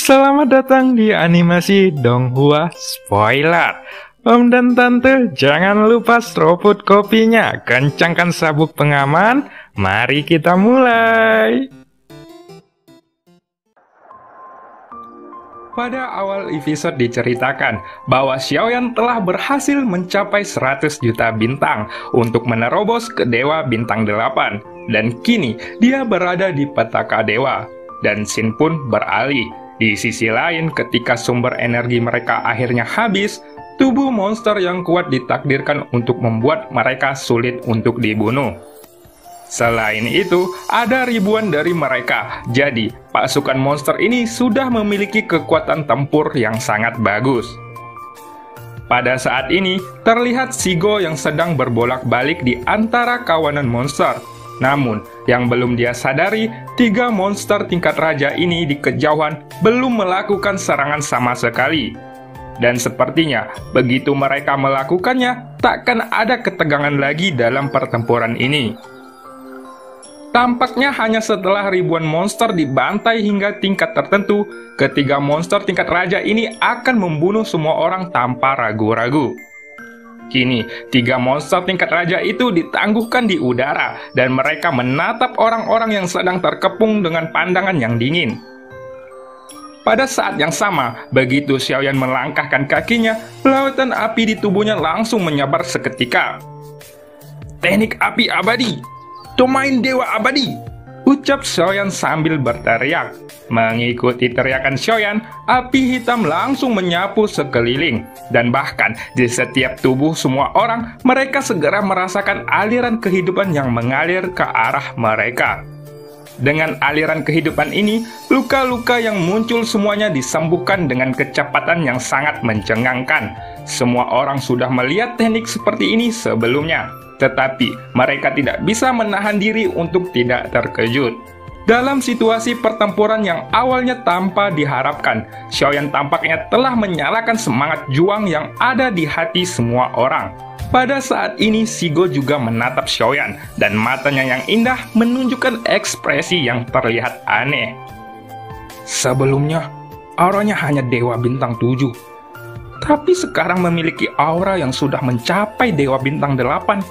Selamat datang di animasi Donghua Spoiler. Om dan Tante, jangan lupa seruput kopinya, kencangkan sabuk pengaman, mari kita mulai. Pada awal episode diceritakan bahwa Xiaoyan telah berhasil mencapai 100 juta bintang untuk menerobos ke Dewa Bintang 8, dan kini dia berada di petaka Dewa. Dan Xin pun beralih. Di sisi lain, ketika sumber energi mereka akhirnya habis, tubuh monster yang kuat ditakdirkan untuk membuat mereka sulit untuk dibunuh. Selain itu, ada ribuan dari mereka. Jadi, pasukan monster ini sudah memiliki kekuatan tempur yang sangat bagus. Pada saat ini, terlihat Shigo yang sedang berbolak-balik di antara kawanan monster. Namun, yang belum dia sadari, 3 monster tingkat raja ini di kejauhan belum melakukan serangan sama sekali. Dan sepertinya, begitu mereka melakukannya, takkan ada ketegangan lagi dalam pertempuran ini. Tampaknya hanya setelah ribuan monster dibantai hingga tingkat tertentu, ketiga monster tingkat raja ini akan membunuh semua orang tanpa ragu-ragu. Kini, 3 monster tingkat raja itu ditangguhkan di udara, dan mereka menatap orang-orang yang sedang terkepung dengan pandangan yang dingin. Pada saat yang sama, begitu Xiaoyan melangkahkan kakinya, lautan api di tubuhnya langsung menyabar seketika. Teknik api abadi! Domain Dewa Abadi! Ucap Xiaoyan sambil berteriak. Mengikuti teriakan Xiaoyan, api hitam langsung menyapu sekeliling. Dan bahkan di setiap tubuh semua orang, mereka segera merasakan aliran kehidupan yang mengalir ke arah mereka. Dengan aliran kehidupan ini, luka-luka yang muncul semuanya disembuhkan dengan kecepatan yang sangat mencengangkan. Semua orang sudah melihat teknik seperti ini sebelumnya, tetapi mereka tidak bisa menahan diri untuk tidak terkejut. Dalam situasi pertempuran yang awalnya tanpa diharapkan, Xiaoyan tampaknya telah menyalakan semangat juang yang ada di hati semua orang. Pada saat ini, Shigo juga menatap Xiaoyan, dan matanya yang indah menunjukkan ekspresi yang terlihat aneh. Sebelumnya, auranya hanya Dewa Bintang 7. Tapi sekarang memiliki aura yang sudah mencapai Dewa Bintang 8.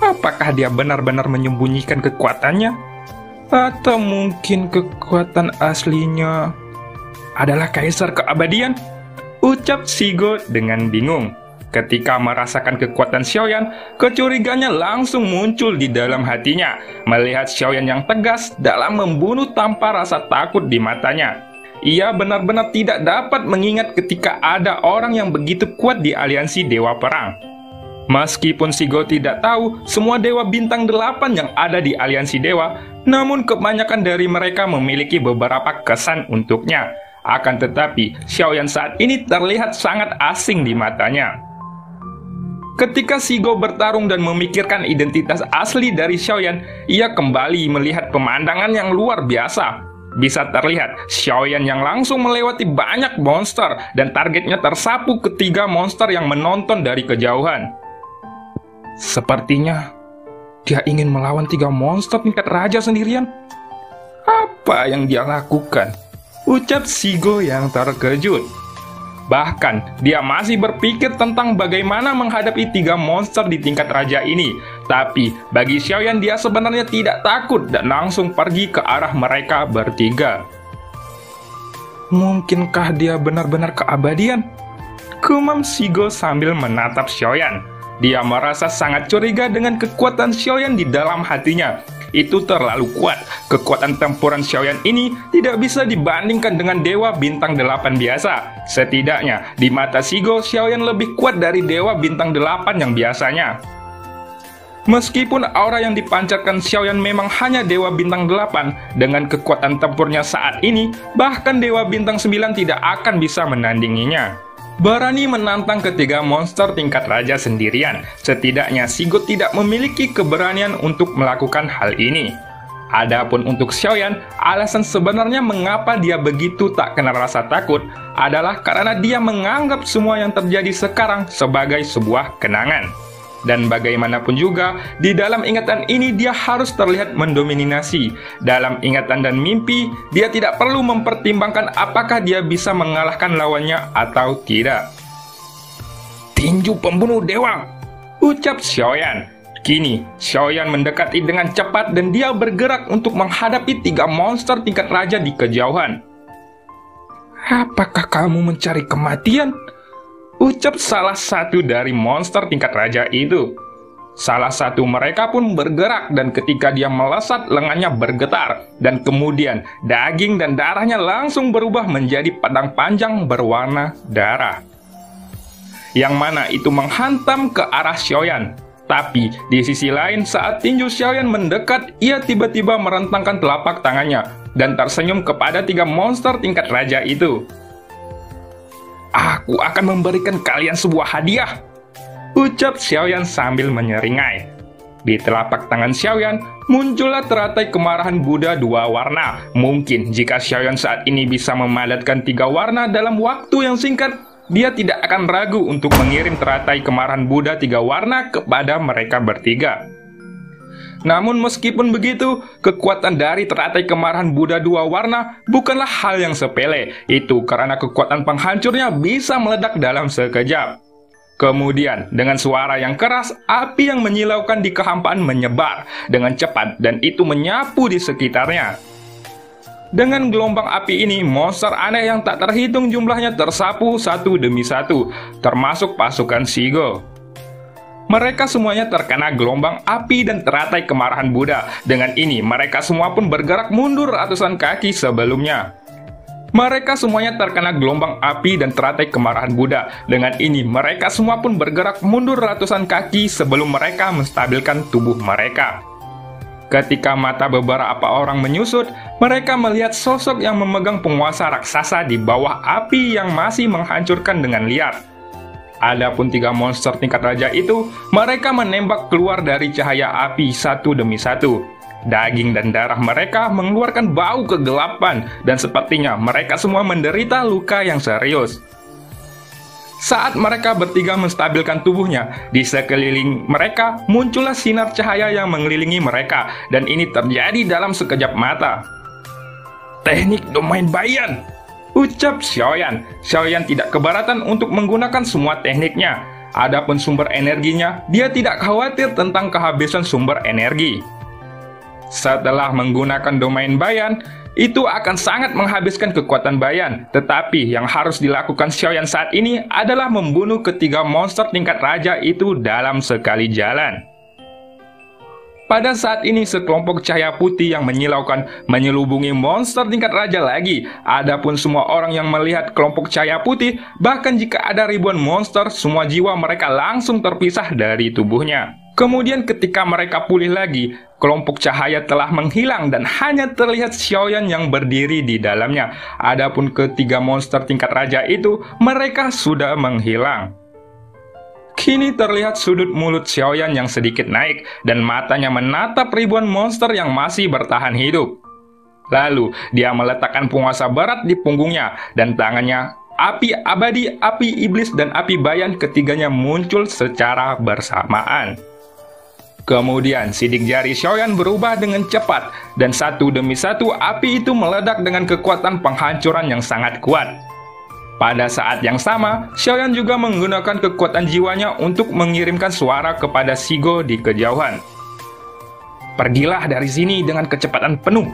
Apakah dia benar-benar menyembunyikan kekuatannya? Atau mungkin kekuatan aslinya adalah Kaisar Keabadian? Ucap Shigo dengan bingung. Ketika merasakan kekuatan Xiaoyan, kecurigaannya langsung muncul di dalam hatinya, melihat Xiaoyan yang tegas dalam membunuh tanpa rasa takut di matanya. Ia benar-benar tidak dapat mengingat ketika ada orang yang begitu kuat di aliansi Dewa Perang. Meskipun Shigo tidak tahu semua Dewa Bintang 8 yang ada di aliansi Dewa, namun kebanyakan dari mereka memiliki beberapa kesan untuknya. Akan tetapi, Xiaoyan saat ini terlihat sangat asing di matanya. Ketika Shigo bertarung dan memikirkan identitas asli dari Xiaoyan, ia kembali melihat pemandangan yang luar biasa. Bisa terlihat, Xiaoyan yang langsung melewati banyak monster dan targetnya tersapu ketiga monster yang menonton dari kejauhan. Sepertinya dia ingin melawan 3 monster tingkat raja sendirian. Apa yang dia lakukan? Ucap Shigo yang terkejut. Bahkan, dia masih berpikir tentang bagaimana menghadapi 3 monster di tingkat raja ini. Tapi, bagi Xiaoyan dia sebenarnya tidak takut dan langsung pergi ke arah mereka bertiga. Mungkinkah dia benar-benar keabadian? Gumam Shigo sambil menatap Xiaoyan. Dia merasa sangat curiga dengan kekuatan Xiaoyan di dalam hatinya. Itu terlalu kuat. Kekuatan tempuran Xiaoyan ini tidak bisa dibandingkan dengan Dewa Bintang 8 biasa. Setidaknya, di mata Shigo, Xiaoyan lebih kuat dari Dewa Bintang 8 yang biasanya. Meskipun aura yang dipancarkan Xiaoyan memang hanya Dewa Bintang 8, dengan kekuatan tempurnya saat ini, bahkan Dewa Bintang 9 tidak akan bisa menandinginya. Berani menantang ketiga monster tingkat raja sendirian, setidaknya Shigo tidak memiliki keberanian untuk melakukan hal ini. Adapun untuk Xiaoyan, alasan sebenarnya mengapa dia begitu tak kenal rasa takut adalah karena dia menganggap semua yang terjadi sekarang sebagai sebuah kenangan. Dan bagaimanapun juga, di dalam ingatan ini dia harus terlihat mendominasi. Dalam ingatan dan mimpi, dia tidak perlu mempertimbangkan apakah dia bisa mengalahkan lawannya atau tidak. "Tinju pembunuh dewa," ucap Xiaoyan. Kini, Xiaoyan mendekati dengan cepat dan dia bergerak untuk menghadapi 3 monster tingkat raja di kejauhan. "Apakah kamu mencari kematian?" ucap salah satu dari monster tingkat raja itu. Salah satu mereka pun bergerak dan ketika dia melesat lengannya bergetar dan kemudian daging dan darahnya langsung berubah menjadi pedang panjang berwarna darah. Yang mana itu menghantam ke arah Xiaoyan. Tapi di sisi lain saat tinju Xiaoyan mendekat, ia tiba-tiba merentangkan telapak tangannya dan tersenyum kepada 3 monster tingkat raja itu. "Aku akan memberikan kalian sebuah hadiah," ucap Xiaoyan sambil menyeringai. Di telapak tangan Xiaoyan muncullah teratai kemarahan Buddha 2 warna. Mungkin jika Xiaoyan saat ini bisa memadatkan 3 warna dalam waktu yang singkat, dia tidak akan ragu untuk mengirim teratai kemarahan Buddha 3 warna kepada mereka bertiga. Namun meskipun begitu, kekuatan dari teratai kemarahan Buddha 2 warna bukanlah hal yang sepele. Itu karena kekuatan penghancurnya bisa meledak dalam sekejap. Kemudian, dengan suara yang keras, api yang menyilaukan di kehampaan menyebar dengan cepat dan itu menyapu di sekitarnya. Dengan gelombang api ini, monster aneh yang tak terhitung jumlahnya tersapu satu demi satu, termasuk pasukan Shigo. Mereka semuanya terkena gelombang api dan teratai kemarahan Buddha. Dengan ini, mereka semua pun bergerak mundur ratusan kaki sebelumnya. Mereka semuanya terkena gelombang api dan teratai kemarahan Buddha. Dengan ini, mereka semua pun bergerak mundur ratusan kaki sebelum mereka menstabilkan tubuh mereka. Ketika mata beberapa orang menyusut, mereka melihat sosok yang memegang penguasa raksasa di bawah api yang masih menghancurkan dengan liar. Adapun 3 monster tingkat raja itu, mereka menembak keluar dari cahaya api satu demi satu. Daging dan darah mereka mengeluarkan bau kegelapan, dan sepertinya mereka semua menderita luka yang serius. Saat mereka bertiga menstabilkan tubuhnya, di sekeliling mereka muncullah sinar cahaya yang mengelilingi mereka, dan ini terjadi dalam sekejap mata. "Teknik domain bayan," ucap Xiaoyan. Xiaoyan tidak keberatan untuk menggunakan semua tekniknya. Adapun sumber energinya, dia tidak khawatir tentang kehabisan sumber energi. Setelah menggunakan domain bayan, itu akan sangat menghabiskan kekuatan bayan. Tetapi yang harus dilakukan Xiaoyan saat ini adalah membunuh ketiga monster tingkat raja itu dalam sekali jalan. Pada saat ini sekelompok cahaya putih yang menyilaukan menyelubungi monster tingkat raja lagi. Adapun semua orang yang melihat kelompok cahaya putih, bahkan jika ada ribuan monster, semua jiwa mereka langsung terpisah dari tubuhnya. Kemudian ketika mereka pulih lagi, kelompok cahaya telah menghilang dan hanya terlihat Xiaoyan yang berdiri di dalamnya. Adapun ketiga monster tingkat raja itu, mereka sudah menghilang. Kini terlihat sudut mulut Xiaoyan yang sedikit naik dan matanya menatap ribuan monster yang masih bertahan hidup. Lalu, dia meletakkan penguasa barat di punggungnya dan tangannya, api abadi, api iblis, dan api bayan ketiganya muncul secara bersamaan. Kemudian, sidik jari Xiaoyan berubah dengan cepat dan satu demi satu api itu meledak dengan kekuatan penghancuran yang sangat kuat. Pada saat yang sama, Xiaoyan juga menggunakan kekuatan jiwanya untuk mengirimkan suara kepada Shigo di kejauhan. "Pergilah dari sini dengan kecepatan penuh.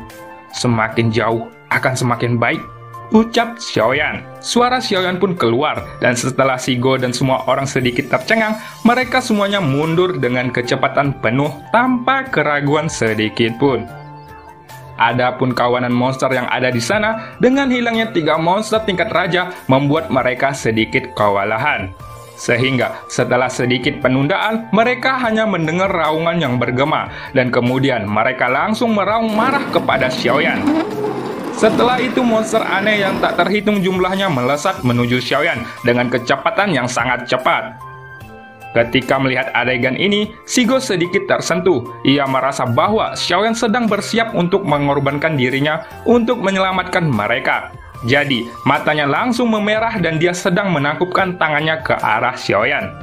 Semakin jauh akan semakin baik," ucap Xiaoyan. Suara Xiaoyan pun keluar, dan setelah Shigo dan semua orang sedikit tercengang, mereka semuanya mundur dengan kecepatan penuh tanpa keraguan sedikit pun. Adapun kawanan monster yang ada di sana, dengan hilangnya 3 monster tingkat raja, membuat mereka sedikit kewalahan. Sehingga setelah sedikit penundaan, mereka hanya mendengar raungan yang bergema, dan kemudian mereka langsung meraung marah kepada Xiaoyan. Setelah itu monster aneh yang tak terhitung jumlahnya melesat menuju Xiaoyan dengan kecepatan yang sangat cepat. Ketika melihat adegan ini, Shigo sedikit tersentuh. Ia merasa bahwa Xiaoyan sedang bersiap untuk mengorbankan dirinya untuk menyelamatkan mereka. Jadi, matanya langsung memerah dan dia sedang menangkupkan tangannya ke arah Xiaoyan.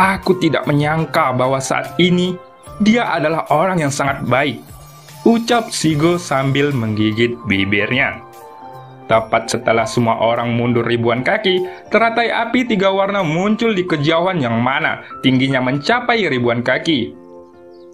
Aku tidak menyangka bahwa saat ini dia adalah orang yang sangat baik, ucap Shigo sambil menggigit bibirnya. Tepat setelah semua orang mundur ribuan kaki, teratai api 3 warna muncul di kejauhan yang mana tingginya mencapai ribuan kaki.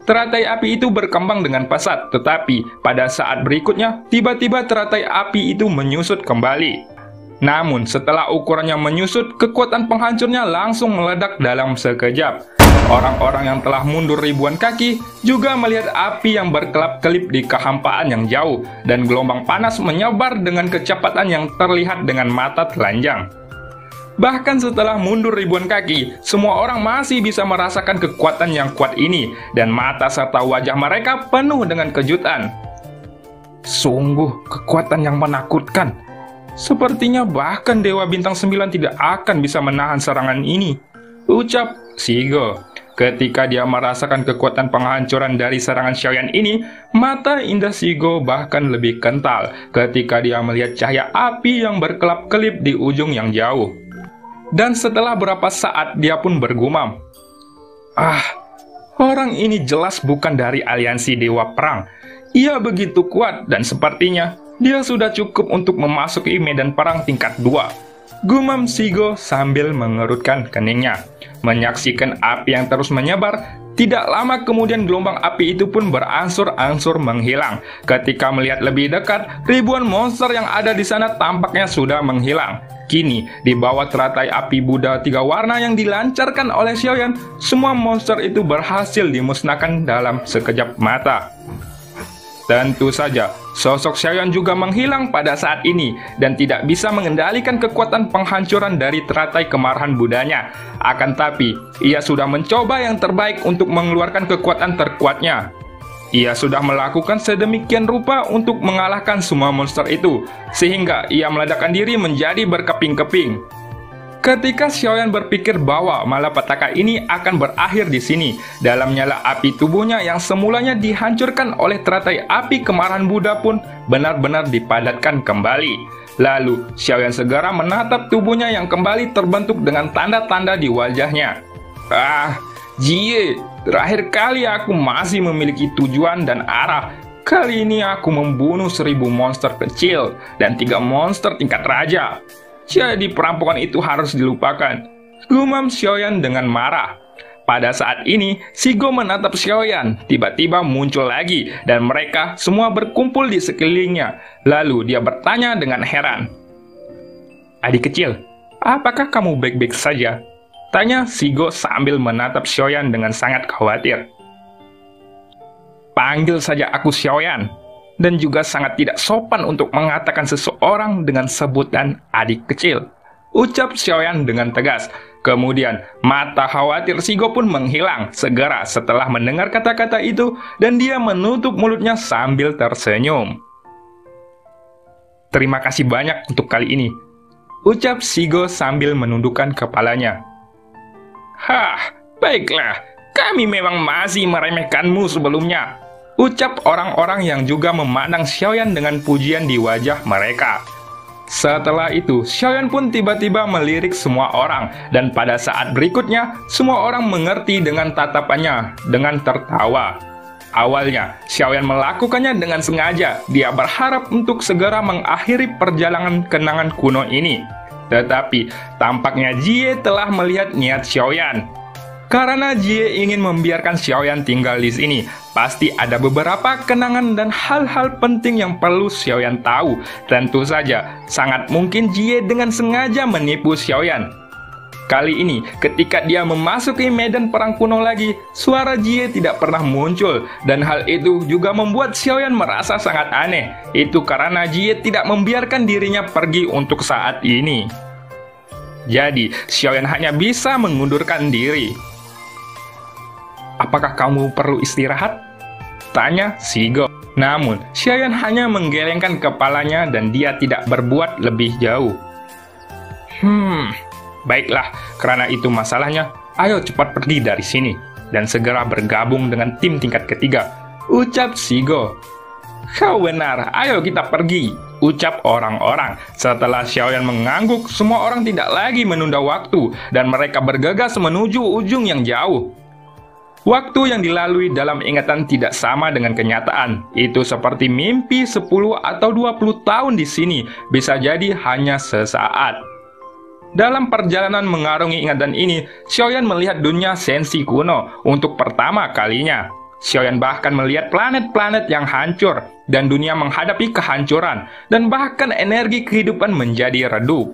Teratai api itu berkembang dengan pesat, tetapi pada saat berikutnya, tiba-tiba teratai api itu menyusut kembali. Namun, setelah ukurannya menyusut, kekuatan penghancurnya langsung meledak dalam sekejap. Orang-orang yang telah mundur ribuan kaki juga melihat api yang berkelap-kelip di kehampaan yang jauh, dan gelombang panas menyebar dengan kecepatan yang terlihat dengan mata telanjang. Bahkan setelah mundur ribuan kaki, semua orang masih bisa merasakan kekuatan yang kuat ini, dan mata serta wajah mereka penuh dengan kejutan. Sungguh kekuatan yang menakutkan. Sepertinya bahkan Dewa Bintang 9 tidak akan bisa menahan serangan ini, ucap Shigo. Ketika dia merasakan kekuatan penghancuran dari serangan Xiaoyan ini, mata indah Shigo bahkan lebih kental ketika dia melihat cahaya api yang berkelap-kelip di ujung yang jauh. Dan setelah beberapa saat dia pun bergumam, orang ini jelas bukan dari aliansi Dewa Perang. Ia begitu kuat dan sepertinya dia sudah cukup untuk memasuki medan perang tingkat 2. Gumam Shigo sambil mengerutkan keningnya. Menyaksikan api yang terus menyebar, tidak lama kemudian gelombang api itu pun berangsur-angsur menghilang. Ketika melihat lebih dekat, ribuan monster yang ada di sana tampaknya sudah menghilang. Kini, di bawah teratai api Buddha 3 warna yang dilancarkan oleh Xiaoyan, semua monster itu berhasil dimusnahkan dalam sekejap mata. Tentu saja, sosok Xiaoyan juga menghilang pada saat ini dan tidak bisa mengendalikan kekuatan penghancuran dari teratai kemarahan Budanya. Akan tapi, ia sudah mencoba yang terbaik untuk mengeluarkan kekuatan terkuatnya. Ia sudah melakukan sedemikian rupa untuk mengalahkan semua monster itu, sehingga ia meledakkan diri menjadi berkeping-keping. Ketika Xiaoyan berpikir bahwa malapetaka ini akan berakhir di sini, dalam nyala api tubuhnya yang semulanya dihancurkan oleh teratai api kemarahan Buddha pun benar-benar dipadatkan kembali. Lalu, Xiaoyan segera menatap tubuhnya yang kembali terbentuk dengan tanda-tanda di wajahnya. Jie, terakhir kali aku masih memiliki tujuan dan arah. Kali ini aku membunuh 1000 monster kecil dan 3 monster tingkat raja. Jadi perampokan itu harus dilupakan, gumam Xiaoyan dengan marah. Pada saat ini, Shigo menatap Xiaoyan, tiba-tiba muncul lagi, dan mereka semua berkumpul di sekelilingnya. Lalu dia bertanya dengan heran. "Adik kecil, apakah kamu baik-baik saja?" Tanya Shigo sambil menatap Xiaoyan dengan sangat khawatir. "Panggil saja aku Xiaoyan. Dan juga sangat tidak sopan untuk mengatakan seseorang dengan sebutan adik kecil," ucap Xiaoyan dengan tegas. Kemudian, mata khawatir Shigo pun menghilang segera setelah mendengar kata-kata itu, dan dia menutup mulutnya sambil tersenyum. "Terima kasih banyak untuk kali ini," ucap Shigo sambil menundukkan kepalanya. Baiklah, kami memang masih meremehkanmu sebelumnya," ucap orang-orang yang juga memandang Xiaoyan dengan pujian di wajah mereka. Setelah itu, Xiaoyan pun tiba-tiba melirik semua orang, dan pada saat berikutnya, semua orang mengerti dengan tatapannya dengan tertawa. Awalnya, Xiaoyan melakukannya dengan sengaja. Dia berharap untuk segera mengakhiri perjalanan kenangan kuno ini. Tetapi, tampaknya Jie telah melihat niat Xiaoyan. Karena Jie ingin membiarkan Xiaoyan tinggal di sini, pasti ada beberapa kenangan dan hal-hal penting yang perlu Xiaoyan tahu. Tentu saja, sangat mungkin Jie dengan sengaja menipu Xiaoyan. Kali ini, ketika dia memasuki medan perang kuno lagi, suara Jie tidak pernah muncul, dan hal itu juga membuat Xiaoyan merasa sangat aneh. Itu karena Jie tidak membiarkan dirinya pergi untuk saat ini. Jadi, Xiaoyan hanya bisa mengundurkan diri. "Apakah kamu perlu istirahat?" tanya Shigo. Namun, Xiaoyan hanya menggelengkan kepalanya dan dia tidak berbuat lebih jauh. Baiklah, karena itu masalahnya, ayo cepat pergi dari sini dan segera bergabung dengan tim tingkat ketiga, ucap Shigo. "Kau benar, ayo kita pergi," ucap orang-orang. Setelah Xiaoyan mengangguk, semua orang tidak lagi menunda waktu dan mereka bergegas menuju ujung yang jauh. Waktu yang dilalui dalam ingatan tidak sama dengan kenyataan. Itu seperti mimpi 10 atau 20 tahun di sini, bisa jadi hanya sesaat. Dalam perjalanan mengarungi ingatan ini, Xiaoyan melihat dunia sensi kuno untuk pertama kalinya. Xiaoyan bahkan melihat planet-planet yang hancur, dan dunia menghadapi kehancuran, dan bahkan energi kehidupan menjadi redup.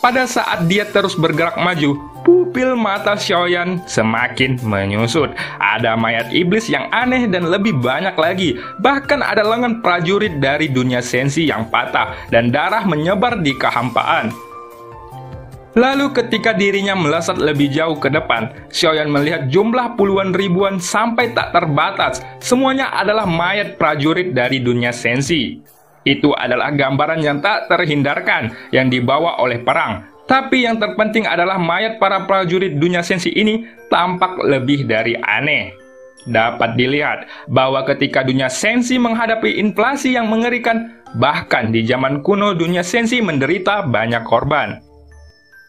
Pada saat dia terus bergerak maju, pupil mata Xiaoyan semakin menyusut. Ada mayat iblis yang aneh dan lebih banyak lagi. Bahkan ada lengan prajurit dari dunia sensi yang patah dan darah menyebar di kehampaan. Lalu ketika dirinya melesat lebih jauh ke depan, Xiaoyan melihat jumlah puluhan ribuan sampai tak terbatas. Semuanya adalah mayat prajurit dari dunia sensi. Itu adalah gambaran yang tak terhindarkan yang dibawa oleh perang. Tapi yang terpenting adalah mayat para prajurit dunia sensi ini tampak lebih dari aneh. Dapat dilihat bahwa ketika dunia sensi menghadapi inflasi yang mengerikan, bahkan di zaman kuno dunia sensi menderita banyak korban.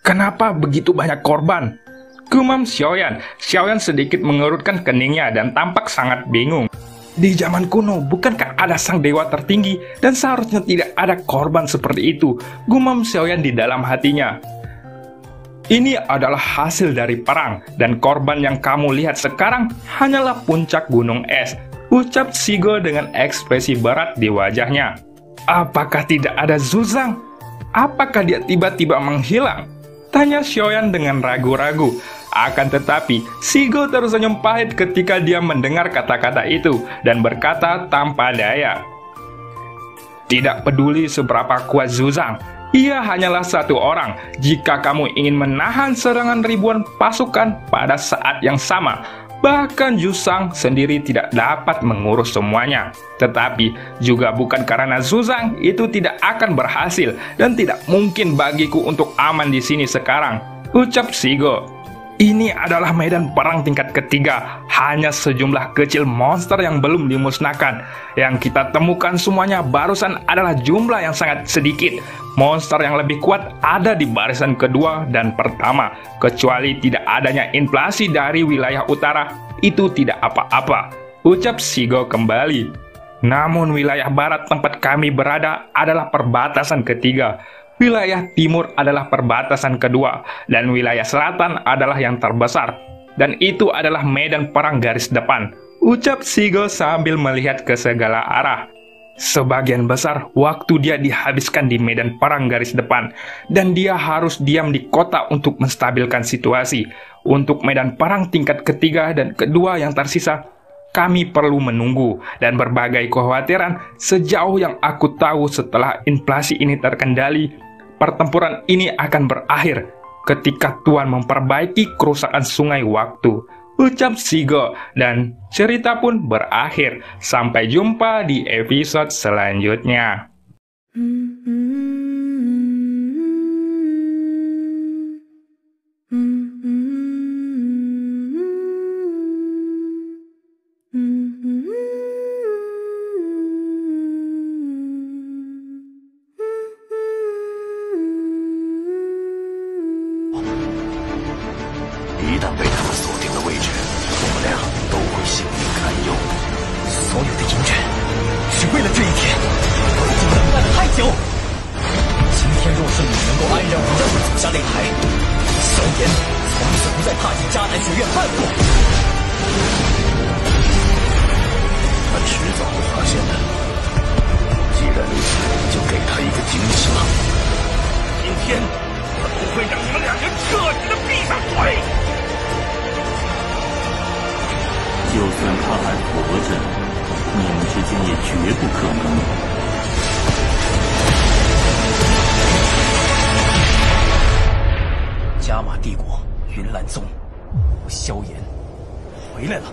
Kenapa begitu banyak korban? Gumam Xiaoyan. Xiaoyan sedikit mengerutkan keningnya dan tampak sangat bingung. Di zaman kuno, bukankah ada sang dewa tertinggi dan seharusnya tidak ada korban seperti itu? Gumam Xiaoyan di dalam hatinya. Ini adalah hasil dari perang, dan korban yang kamu lihat sekarang hanyalah puncak gunung es, ucap Shigo dengan ekspresi berat di wajahnya. Apakah tidak ada Zuzang? Apakah dia tiba-tiba menghilang? Tanya Xiaoyan dengan ragu-ragu. Akan tetapi, Shigo tersenyum pahit ketika dia mendengar kata-kata itu dan berkata tanpa daya. Tidak peduli seberapa kuat Zuzang, ia hanyalah satu orang. Jika kamu ingin menahan serangan ribuan pasukan pada saat yang sama, bahkan Zuzang sendiri tidak dapat mengurus semuanya. Tetapi juga bukan karena Zuzang itu tidak akan berhasil dan tidak mungkin bagiku untuk aman di sini sekarang, ucap Shigo. Ini adalah medan perang tingkat ketiga, hanya sejumlah kecil monster yang belum dimusnahkan. Yang kita temukan semuanya barusan adalah jumlah yang sangat sedikit. Monster yang lebih kuat ada di barisan kedua dan pertama. Kecuali tidak adanya inflasi dari wilayah utara, itu tidak apa-apa, ucap Shigo kembali. Namun wilayah barat tempat kami berada adalah perbatasan ketiga. Wilayah timur adalah perbatasan kedua, dan wilayah selatan adalah yang terbesar. Dan itu adalah medan perang garis depan, ucap Shigo sambil melihat ke segala arah. Sebagian besar waktu dia dihabiskan di medan perang garis depan, dan dia harus diam di kota untuk menstabilkan situasi. Untuk medan perang tingkat ketiga dan kedua yang tersisa, kami perlu menunggu, dan berbagai kekhawatiran sejauh yang aku tahu setelah inflasi ini terkendali, pertempuran ini akan berakhir ketika Tuan memperbaiki kerusakan sungai waktu, ucap Shigo, dan cerita pun berakhir. Sampai jumpa di episode selanjutnya.加玛帝国云岚宗，我萧炎回来了。